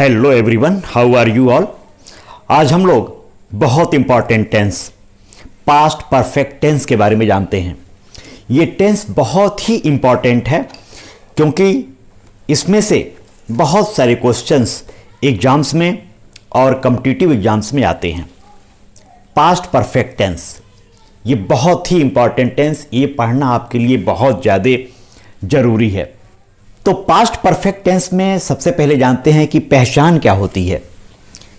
Hello everyone, how are you all. आज हम लोग बहुत important tense past perfect tense के बारे में जानते हैं। ये टेंस बहुत ही इंपॉर्टेंट है क्योंकि इसमें से बहुत सारे क्वेश्चंस एग्जाम्स में और कॉम्पिटिटिव एग्जाम्स में आते हैं। पास्ट परफेक्ट टेंस ये बहुत ही इंपॉर्टेंट टेंस, ये पढ़ना आपके लिए बहुत ज़्यादा ज़रूरी है। तो पास्ट परफेक्ट टेंस में सबसे पहले जानते हैं कि पहचान क्या होती है।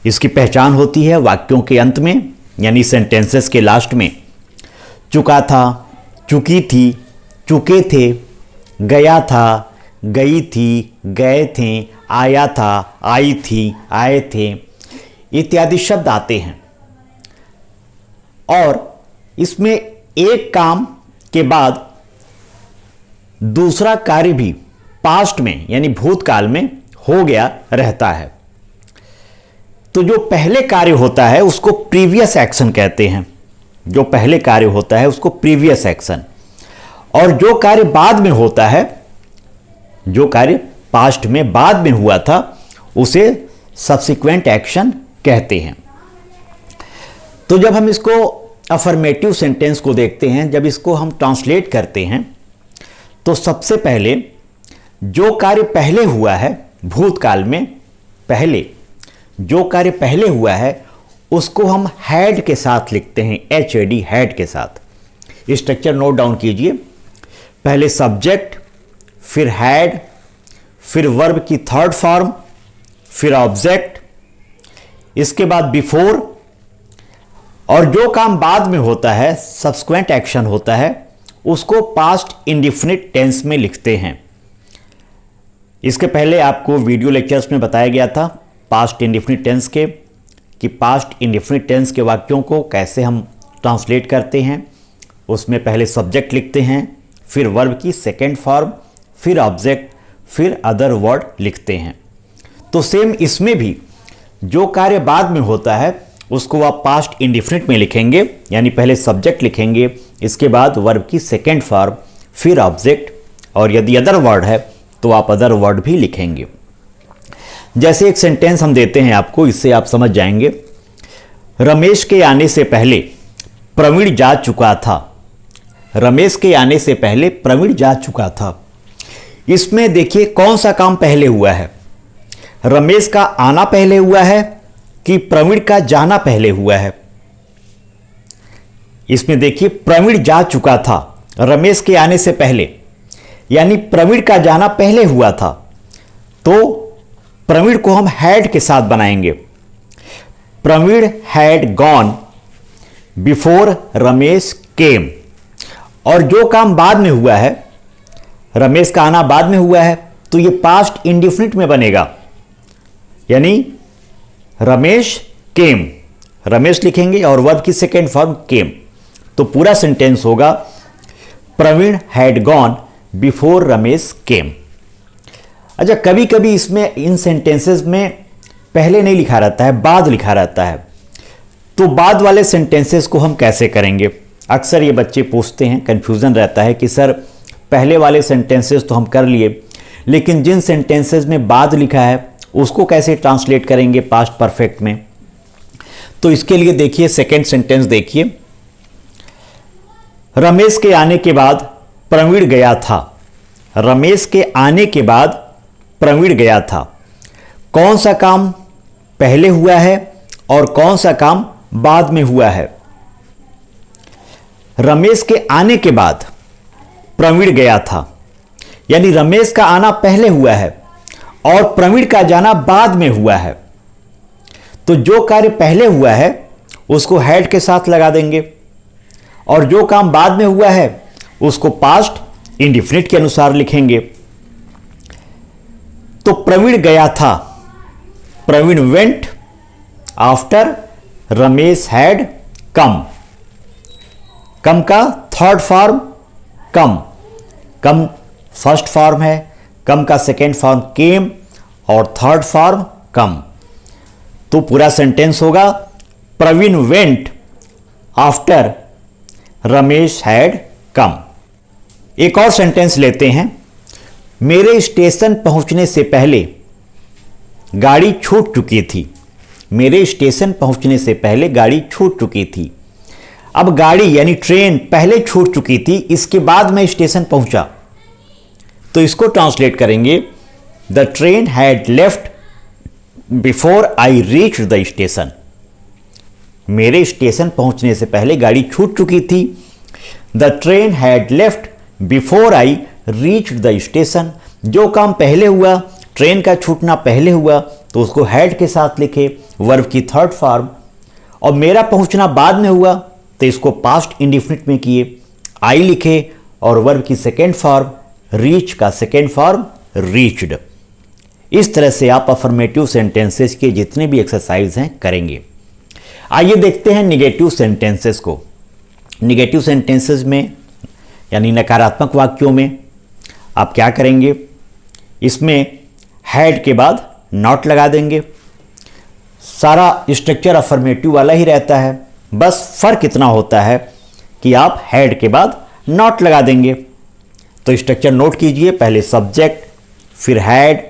इसकी पहचान होती है वाक्यों के अंत में, यानी सेंटेंसेस के लास्ट में चुका था, चुकी थी, चुके थे, गया था, गई थी, गए थे, आया था, आई थी, आए थे, इत्यादि शब्द आते हैं। और इसमें एक काम के बाद दूसरा कार्य भी पास्ट में यानी भूतकाल में हो गया रहता है। तो जो पहले कार्य होता है उसको प्रीवियस एक्शन कहते हैं। जो पहले कार्य होता है उसको प्रीवियस एक्शन, और जो कार्य बाद में होता है, जो कार्य पास्ट में बाद में हुआ था, उसे सब्सिक्वेंट एक्शन कहते हैं। तो जब हम इसको अफर्मेटिव सेंटेंस को देखते हैं, जब इसको हम ट्रांसलेट करते हैं, तो सबसे पहले जो कार्य पहले हुआ है भूतकाल में, पहले जो कार्य पहले हुआ है उसको हम हैड के साथ लिखते हैं, HAD, हैड के साथ। स्ट्रक्चर नोट डाउन कीजिए। पहले सब्जेक्ट, फिर हैड, फिर वर्ब की थर्ड फॉर्म, फिर ऑब्जेक्ट, इसके बाद बिफोर, और जो काम बाद में होता है सब्सिक्वेंट एक्शन होता है उसको पास्ट इंडेफिनिट टेंस में लिखते हैं। इसके पहले आपको वीडियो लेक्चर्स में बताया गया था पास्ट इंडेफिनिट टेंस के, कि पास्ट इंडेफिनिट टेंस के वाक्यों को कैसे हम ट्रांसलेट करते हैं। उसमें पहले सब्जेक्ट लिखते हैं, फिर वर्ब की सेकेंड फॉर्म, फिर ऑब्जेक्ट, फिर अदर वर्ड लिखते हैं। तो सेम इसमें भी जो कार्य बाद में होता है उसको आप पास्ट इंडेफिनिट में लिखेंगे, यानी पहले सब्जेक्ट लिखेंगे, इसके बाद वर्ब की सेकेंड फॉर्म, फिर ऑब्जेक्ट, और यदि अदर वर्ड है तो आप अदर वर्ड भी लिखेंगे। जैसे एक सेंटेंस हम देते हैं आपको, इससे आप समझ जाएंगे। रमेश के आने से पहले प्रवीण जा चुका था। रमेश के आने से पहले प्रवीण जा चुका था। इसमें देखिए कौन सा काम पहले हुआ है, रमेश का आना पहले हुआ है कि प्रवीण का जाना पहले हुआ है। इसमें देखिए प्रवीण जा चुका था रमेश के आने से पहले, यानी प्रवीण का जाना पहले हुआ था, तो प्रवीण को हम हैड के साथ बनाएंगे। Praveen had gone before Ramesh came. और जो काम बाद में हुआ है, रमेश का आना बाद में हुआ है, तो ये पास्ट इंडेफिनिट में बनेगा, यानी रमेश केम, रमेश लिखेंगे और वर्ब की सेकेंड फॉर्म केम। तो पूरा सेंटेंस होगा Praveen had gone before Ramesh came. अच्छा, कभी कभी इसमें इन सेंटेंसेस में पहले नहीं लिखा रहता है, बाद लिखा रहता है। तो बाद वाले सेंटेंसेस को हम कैसे करेंगे? अक्सर ये बच्चे पूछते हैं, कन्फ्यूज़न रहता है कि सर पहले वाले सेंटेंसेस तो हम कर लिए, लेकिन जिन सेंटेंसेस में बाद लिखा है उसको कैसे ट्रांसलेट करेंगे पास्ट परफेक्ट में? तो इसके लिए देखिए सेकेंड सेंटेंस देखिए। रमेश के आने के बाद प्रवीण गया था। रमेश के आने के बाद प्रवीण गया था। कौन सा काम पहले हुआ है और कौन सा काम बाद में हुआ है? रमेश के आने के बाद प्रवीण गया था, यानी रमेश का आना पहले हुआ है और प्रवीण का जाना बाद में हुआ है। तो जो कार्य पहले हुआ है उसको हैड के साथ लगा देंगे, और जो काम बाद में हुआ है उसको पास्ट इंडेफिनिट के अनुसार लिखेंगे। तो प्रवीण गया था, Praveen went after Ramesh had come. Come का third form come, come first form है, कम का सेकेंड फॉर्म केम और थर्ड फॉर्म कम। तो पूरा सेंटेंस होगा Praveen went after Ramesh had come. एक और सेंटेंस लेते हैं। मेरे स्टेशन पहुंचने से पहले गाड़ी छूट चुकी थी। मेरे स्टेशन पहुंचने से पहले गाड़ी छूट चुकी थी। अब गाड़ी यानी ट्रेन पहले छूट चुकी थी, इसके बाद मैं स्टेशन पहुंचा, तो इसको ट्रांसलेट करेंगे, the train had left before I reach the station. मेरे स्टेशन पहुंचने से पहले गाड़ी छूट चुकी थी। The train had left before I reach the station. जो काम पहले हुआ, ट्रेन का छूटना पहले हुआ, तो उसको हैड के साथ लिखे, वर्ब की थर्ड फॉर्म। और मेरा पहुंचना बाद में हुआ, तो इसको पास्ट इंडिफिनिट में किए, आई लिखे और वर्ब की सेकेंड फॉर्म, रीच का सेकेंड फॉर्म रीच्ड। इस तरह से आप अफर्मेटिव सेंटेंसेस के जितने भी एक्सरसाइज हैं करेंगे। आइए देखते हैं निगेटिव सेंटेंसेस को। निगेटिव सेंटेंसेस में यानी नकारात्मक वाक्यों में आप क्या करेंगे, इसमें हैड के बाद नॉट लगा देंगे। सारा स्ट्रक्चर अफर्मेटिव वाला ही रहता है, बस फर्क इतना होता है कि आप हैड के बाद नॉट लगा देंगे। तो स्ट्रक्चर नोट कीजिए, पहले सब्जेक्ट, फिर हैड,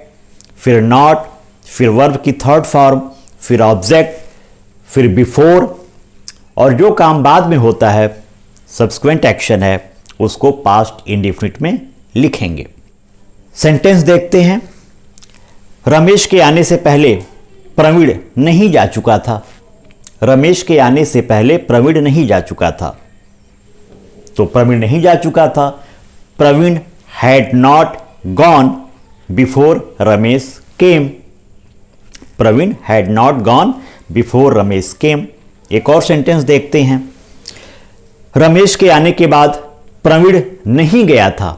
फिर नॉट, फिर वर्ब की थर्ड फॉर्म, फिर ऑब्जेक्ट, फिर बिफोर, और जो काम बाद में होता है सब्सिक्वेंट एक्शन है, उसको पास्ट इंडिफिनिट में लिखेंगे। सेंटेंस देखते हैं। रमेश के आने से पहले प्रवीण नहीं जा चुका था। रमेश के आने से पहले प्रवीण नहीं जा चुका था। तो प्रवीण नहीं जा चुका था, Praveen had not gone before Ramesh came. Praveen had not gone before Ramesh came. एक और सेंटेंस देखते हैं। रमेश के आने के बाद प्रवीण नहीं गया था।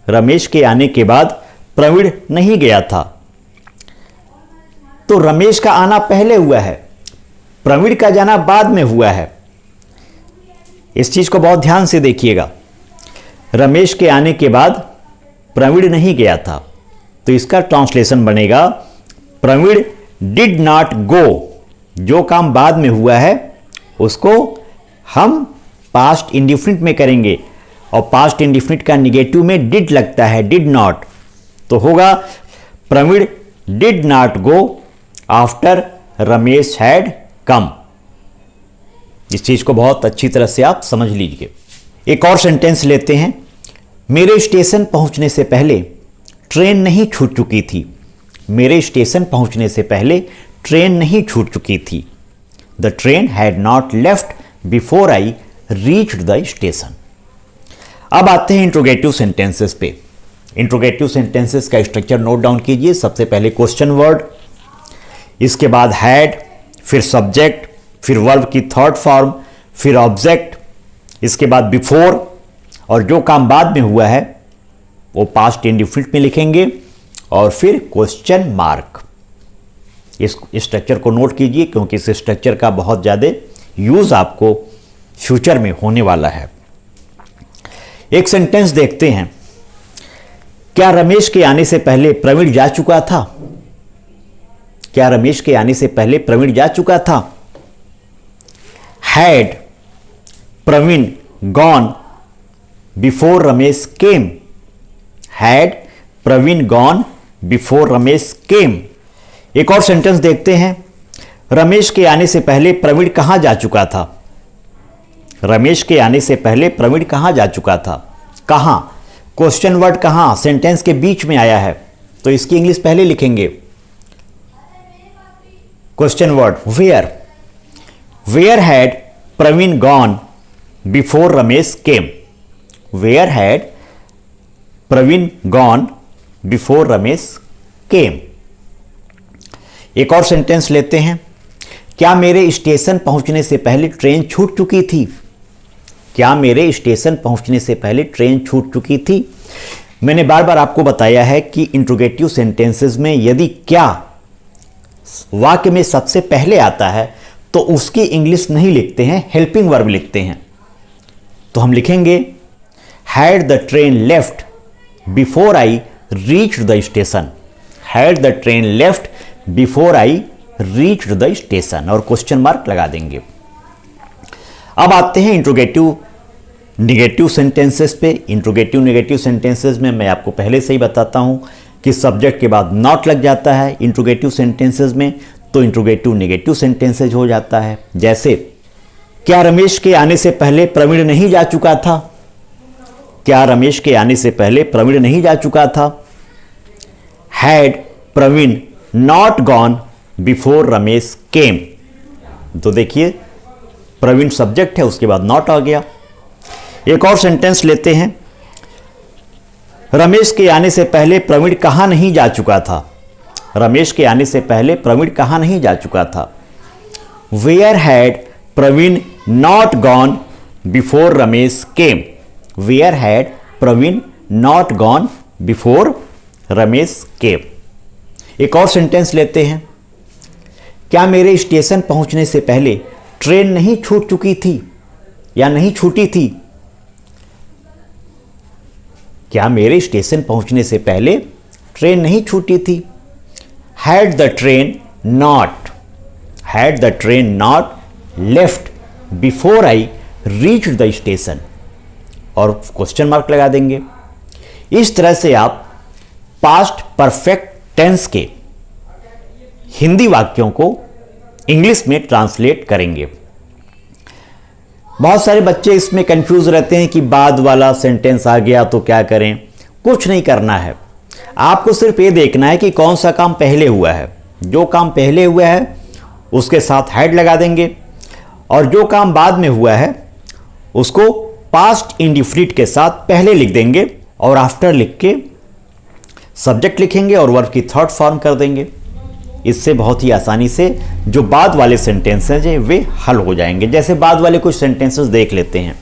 रमेश के आने के बाद प्रवीण नहीं गया था। तो रमेश का आना पहले हुआ है, प्रवीण का जाना बाद में हुआ है। इस चीज को बहुत ध्यान से देखिएगा। रमेश के आने के बाद प्रवीण नहीं गया था, तो इसका ट्रांसलेशन बनेगा, प्रवीण डिड नॉट गो। जो काम बाद में हुआ है उसको हम पास्ट इंडिफिनिट में करेंगे, और पास्ट इंडिफिनिट का निगेटिव में डिड लगता है, डिड नॉट, तो होगा Praveen did not go after Ramesh had come. इस चीज को बहुत अच्छी तरह से आप समझ लीजिए। एक और सेंटेंस लेते हैं। मेरे स्टेशन पहुंचने से पहले ट्रेन नहीं छूट चुकी थी। मेरे स्टेशन पहुंचने से पहले ट्रेन नहीं छूट चुकी थी। The train had not left before I reached the station. अब आते हैं इंट्रोगेटिव सेंटेंसेस पे। इंट्रोगेटिव सेंटेंसेस का स्ट्रक्चर नोट डाउन कीजिए। सबसे पहले क्वेश्चन वर्ड, इसके बाद हैड, फिर सब्जेक्ट, फिर वर्ब की थर्ड फॉर्म, फिर ऑब्जेक्ट, इसके बाद बिफोर, और जो काम बाद में हुआ है वो पास्ट इंडिफिनिट में लिखेंगे, और फिर क्वेश्चन मार्क। इस स्ट्रक्चर को नोट कीजिए, क्योंकि इस स्ट्रक्चर का बहुत ज़्यादा यूज आपको फ्यूचर में होने वाला है। एक सेंटेंस देखते हैं। क्या रमेश के आने से पहले प्रवीण जा चुका था? क्या रमेश के आने से पहले प्रवीण जा चुका था? Had Praveen gone before Ramesh came? Had Praveen gone before Ramesh came? एक और सेंटेंस देखते हैं। रमेश के आने से पहले प्रवीण कहां जा चुका था? रमेश के आने से पहले प्रवीण कहां जा चुका था? कहां, क्वेश्चन वर्ड कहां सेंटेंस के बीच में आया है, तो इसकी इंग्लिश पहले लिखेंगे। Question word where. Where had Praveen gone before Ramesh came? Where had Praveen gone before Ramesh came? एक और सेंटेंस लेते हैं। क्या मेरे स्टेशन पहुंचने से पहले ट्रेन छूट चुकी थी? क्या मेरे स्टेशन पहुंचने से पहले ट्रेन छूट चुकी थी? मैंने बार बार आपको बताया है कि इंट्रोगेटिव सेंटेंसेस में यदि क्या वाक्य में सबसे पहले आता है तो उसकी इंग्लिश नहीं लिखते हैं, हेल्पिंग वर्ब लिखते हैं। तो हम लिखेंगे had the train left before I reached the station. Had the train left before I reached the station, और क्वेश्चन मार्क लगा देंगे। अब आते हैं इंट्रोगेटिव निगेटिव सेंटेंसेस पे। इंट्रोगेटिव नेगेटिव सेंटेंसेस में मैं आपको पहले से ही बताता हूं कि सब्जेक्ट के बाद नॉट लग जाता है इंट्रोगेटिव सेंटेंसेस में, तो इंट्रोगेटिव नेगेटिव सेंटेंसेज हो जाता है। जैसे क्या रमेश के आने से पहले प्रवीण नहीं जा चुका था? क्या रमेश के आने से पहले प्रवीण नहीं जा चुका था? Had Praveen not gone before Ramesh came. तो देखिए प्रवीण सब्जेक्ट है, उसके बाद नॉट आ गया। एक और सेंटेंस लेते हैं, रमेश के आने से पहले प्रवीण कहां नहीं जा चुका था? रमेश के आने से पहले प्रवीण कहां नहीं जा चुका था? Where had Praveen not gone before Ramesh came. Where had Praveen not gone before Ramesh came. एक और सेंटेंस लेते हैं, क्या मेरे स्टेशन पहुंचने से पहले ट्रेन नहीं छूट चुकी थी या नहीं छूटी थी? क्या मेरे स्टेशन पहुंचने से पहले ट्रेन नहीं छूटी थी? Had the train not left before I reach the station, और क्वेश्चन मार्क लगा देंगे। इस तरह से आप पास्ट परफेक्ट टेंस के हिंदी वाक्यों को इंग्लिश में ट्रांसलेट करेंगे। बहुत सारे बच्चे इसमें कंफ्यूज रहते हैं कि बाद वाला सेंटेंस आ गया तो क्या करें। कुछ नहीं करना है, आपको सिर्फ ये देखना है कि कौन सा काम पहले हुआ है। जो काम पहले हुआ है उसके साथ हैड लगा देंगे, और जो काम बाद में हुआ है उसको पास्ट इंडिफिनिट के साथ पहले लिख देंगे, और आफ्टर लिख के सब्जेक्ट लिखेंगे और वर्ब की थर्ड फॉर्म कर देंगे। इससे बहुत ही आसानी से जो बाद वाले सेंटेंसेस हैं वे हल हो जाएंगे। जैसे बाद वाले कुछ सेंटेंसेस देख लेते हैं।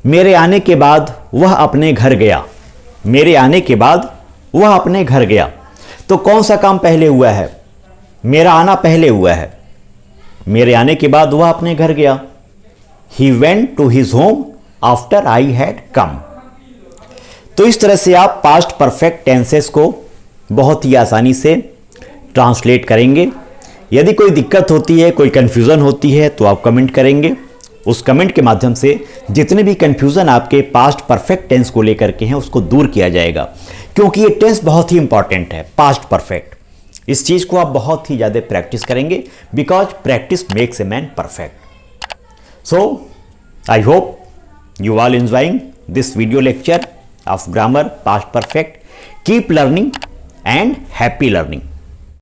मेरे आने के बाद वह अपने घर गया। मेरे आने के बाद वह अपने घर गया, तो कौन सा काम पहले हुआ है? मेरा आना पहले हुआ है। मेरे आने के बाद वह अपने घर गया। He went to his home after I had come. तो इस तरह से आप पास्ट परफेक्ट टेंसेस को बहुत ही आसानी से ट्रांसलेट करेंगे। यदि कोई दिक्कत होती है, कोई कंफ्यूजन होती है, तो आप कमेंट करेंगे। उस कमेंट के माध्यम से जितने भी कंफ्यूजन आपके पास्ट परफेक्ट टेंस को लेकर के हैं उसको दूर किया जाएगा, क्योंकि ये टेंस बहुत ही इंपॉर्टेंट है, पास्ट परफेक्ट। इस चीज को आप बहुत ही ज्यादा प्रैक्टिस करेंगे, because practice makes a man perfect. So I hope you all enjoying this video lecture of grammar past perfect. Keep learning and happy learning.